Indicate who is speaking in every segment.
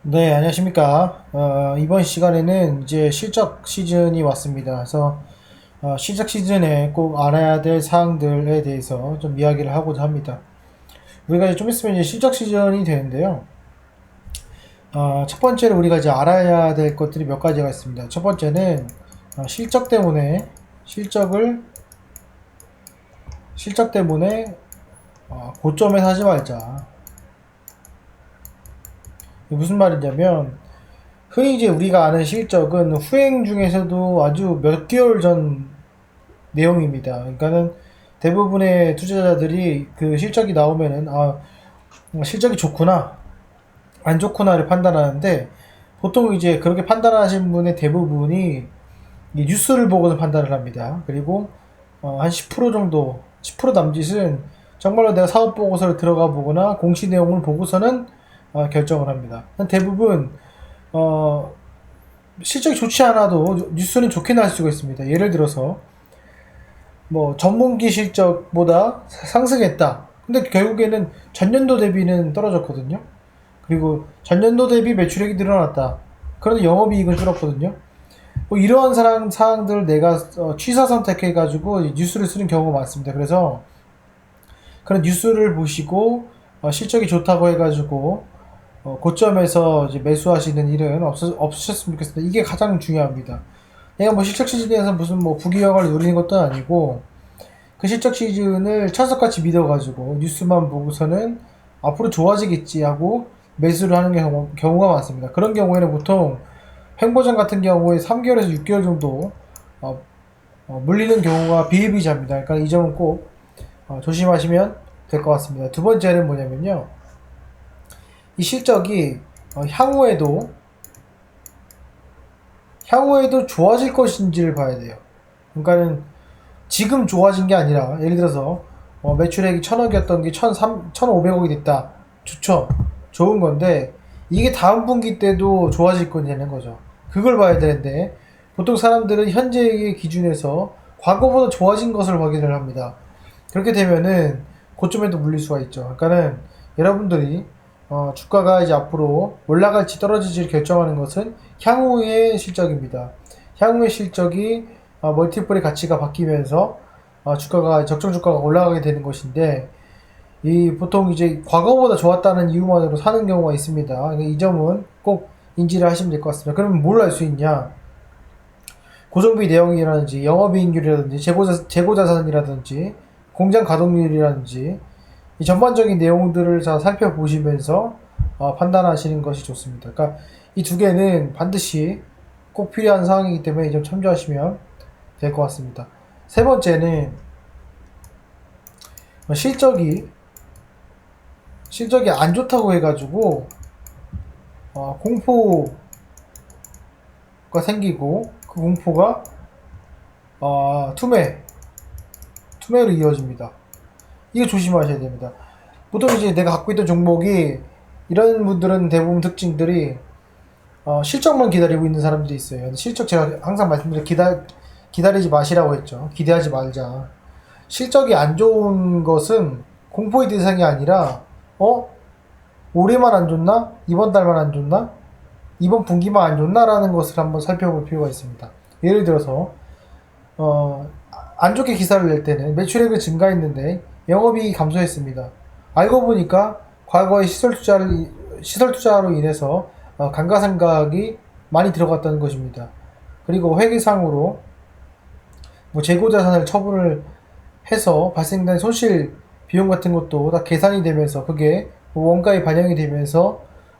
Speaker 1: 네, 안녕하십니까. 이번 시간에는 이제 실적 시즌이 왔습니다. 그래서 실적 시즌에 꼭 알아야 될 사항들에 대해서 좀 이야기를 하고자 합니다. 우리가 이제 좀 있으면 이제 실적 시즌이 되는데요. 첫 번째로 우리가 이제 알아야 될 것들이 몇 가지가 있습니다. 첫 번째는 실적 때문에 실적 때문에 고점에 사지 말자. 이게 무슨 말이냐면 흔히 이제 우리가 아는 실적은 후행 중에서도 아주 몇 개월 전 내용입니다. 그러니까는 대부분의 투자자들이 그 실적이 나오면은 실적이 좋구나 안 좋구나를 판단하는데, 보통 이제 그렇게 판단하신 분의 대부분이 이 뉴스를 보고서 판단을 합니다. 그리고 한 10% 정도, 10% 남짓은 정말로 내가 사업 보고서를 들어가 보거나 공시 내용을 보고서는 결정을 합니다. 대부분 어, 실적이 좋지 않아도 뉴스는 좋게 날 수가 있습니다. 예를 들어서 뭐 전분기 실적보다 상승했다. 근데 결국에는 전년도 대비는 떨어졌거든요. 그리고 전년도 대비 매출액이 늘어났다. 그런데 영업이익은 줄었거든요. 뭐 이러한 사항들을 내가 취사 선택해가지고 뉴스를 쓰는 경우가 많습니다. 그래서 그런 뉴스를 보시고 실적이 좋다고 해가지고 고점에서 이제 매수하시는 일은 없으셨으면 좋겠습니다. 이게 가장 중요합니다. 내가 뭐 실적 시즌에서 무슨 뭐 부귀영화를 노리는 것도 아니고, 그 실적 시즌을 철석같이 믿어가지고 뉴스만 보고서는 앞으로 좋아지겠지 하고 매수를 하는 경우가 많습니다. 그런 경우에는 보통 횡보장 같은 경우에 3개월에서 6개월 정도 물리는 경우가 비일비재합니다. 그러니까 이 점은 꼭 조심하시면 될 것 같습니다. 두 번째는 뭐냐면요, 이 실적이 향후에도 좋아질 것인지를 봐야 돼요. 그러니까는 지금 좋아진 게 아니라, 예를 들어서 매출액이 1000억이었던 게 1500억이 됐다. 좋죠. 좋은 건데 이게 다음 분기 때도 좋아질 거냐는 거죠. 그걸 봐야 되는데, 보통 사람들은 현재의 기준에서 과거보다 좋아진 것을 확인을 합니다. 그렇게 되면은 고점에도 물릴 수가 있죠. 그러니까는 여러분들이 주가가 이제 앞으로 올라갈지 떨어질지를 결정하는 것은 향후의 실적입니다. 향후의 실적이 멀티플의 가치가 바뀌면서 주가가 적정 주가가 올라가게 되는 것인데, 이 보통 이제 과거보다 좋았다는 이유만으로 사는 경우가 있습니다. 그러니까 이 점은 꼭 인지를 하시면 될 것 같습니다. 그러면 뭘 알 수 있냐? 고정비 내역이라든지 영업이익률이라든지 재고자산이라든지 공장 가동률이라든지 이 전반적인 내용들을 다 살펴보시면서 판단하시는 것이 좋습니다. 그러니까 이 두 개는 반드시 꼭 필요한 사항이기 때문에 이 점 참조하시면 될 것 같습니다. 세 번째는 실적이 안 좋다고 해가지고 공포가 생기고, 그 공포가 투매로 이어집니다. 이거 조심하셔야 됩니다. 보통 이제 내가 갖고 있던 종목이, 이런 분들은 대부분 특징들이 실적만 기다리고 있는 사람들이 있어요. 실적, 제가 항상 말씀드린 기다리지 마시라고 했죠. 기대하지 말자. 실적이 안 좋은 것은 공포의 대상이 아니라 올해만 안 좋나? 이번 달만 안 좋나? 이번 분기만 안 좋나라는 것을 한번 살펴볼 필요가 있습니다. 예를 들어서 안 좋게 기사를 낼 때는 매출액은 증가했는데 영업이익이 감소했습니다. 알고 보니까 과거에 시설 투자로 인해서 감가상각이 많이 들어갔다는 것입니다. 그리고 회계상으로 뭐 재고자산을 처분을 해서 발생된 손실 비용 같은 것도 다 계산이 되면서 그게 뭐 원가에 반영이 되면서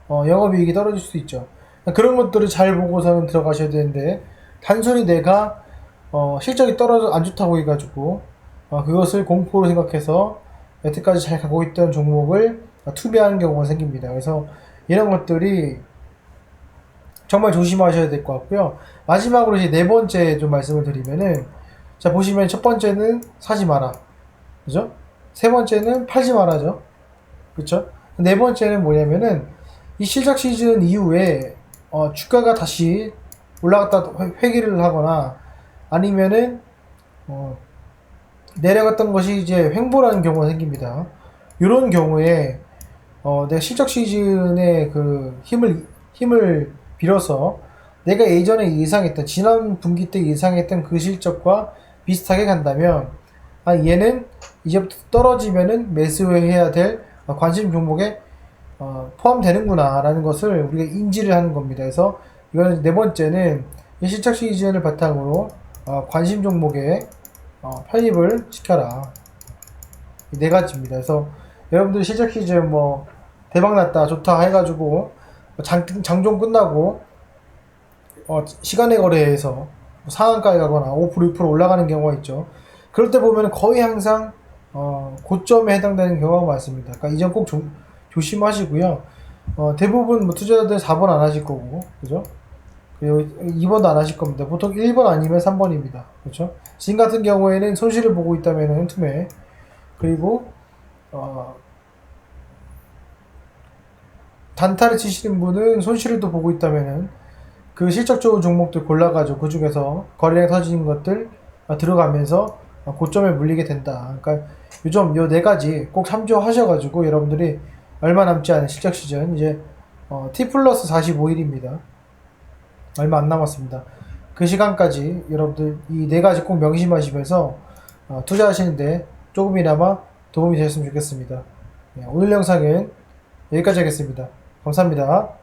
Speaker 1: 영업이익이 떨어질 수 있죠. 그런 것들을 잘 보고서는 들어가셔야 되는데, 단순히 내가 실적이 떨어져 안 좋다고 해가지고 그것을 공포로 생각해서 여태까지 잘 가고 있던 종목을 투매하는 경우가 생깁니다. 그래서 이런 것들이 정말 조심하셔야 될 것 같고요. 마지막으로 이제 네 번째 좀 말씀을 드리면은, 자 보시면 첫 번째는 사지 마라, 그죠? 세 번째는 팔지 말아죠, 그렇죠? 네 번째는 뭐냐면은, 이 실적 시즌 이후에 주가가 다시 올라갔다 회귀를 하거나 아니면은 내려갔던 것이 이제 횡보라는 경우가 생깁니다. 이런 경우에 내가 실적 시즌에 그 힘을 힘을 빌어서 내가 예전에 예상했던 지난 분기 때 예상했던 그 실적과 비슷하게 간다면 얘는 이제부터 떨어지면은 매수해야 될 관심 종목에 포함되는구나 라는 것을 우리가 인지를 하는 겁니다. 그래서 이거는 네 번째는 이 실적 시즌을 바탕으로 관심 종목에 편입을 시켜라. 이 네 가지입니다. 그래서 여러분들 실적 시즌 뭐 대박났다 좋다 해가지고 장종 끝나고 시간의 거래에서 상한가에 가거나 5% 6% 올라가는 경우가 있죠. 그럴 때 보면 거의 항상 고점에 해당되는 경우가 많습니다. 그러니까 이 점 꼭 조심하시고요. 대부분 뭐 투자자들 4번 안 하실 거고, 그죠? 그리고 2번도 안 하실 겁니다. 보통 1번 아니면 3번입니다. 그렇죠? 지금 같은 경우에는 손실을 보고 있다면 투매, 그리고 단타를 치시는 분은 손실을 또 보고 있다면은 그 실적 좋은 종목들 골라가지고 그 중에서 거래량 터지는 것들 들어가면서 고점에 물리게 된다. 그러니까 요즘 요 네 가지 꼭 참조하셔가지고 여러분들이 얼마 남지 않은 실적 시즌 이제 T 플러스 45일입니다. 얼마 안 남았습니다. 그 시간까지 여러분들 이 네 가지 꼭 명심하시면서 투자하시는데 조금이나마 도움이 되셨으면 좋겠습니다. 오늘 영상은 여기까지 하겠습니다. 감사합니다.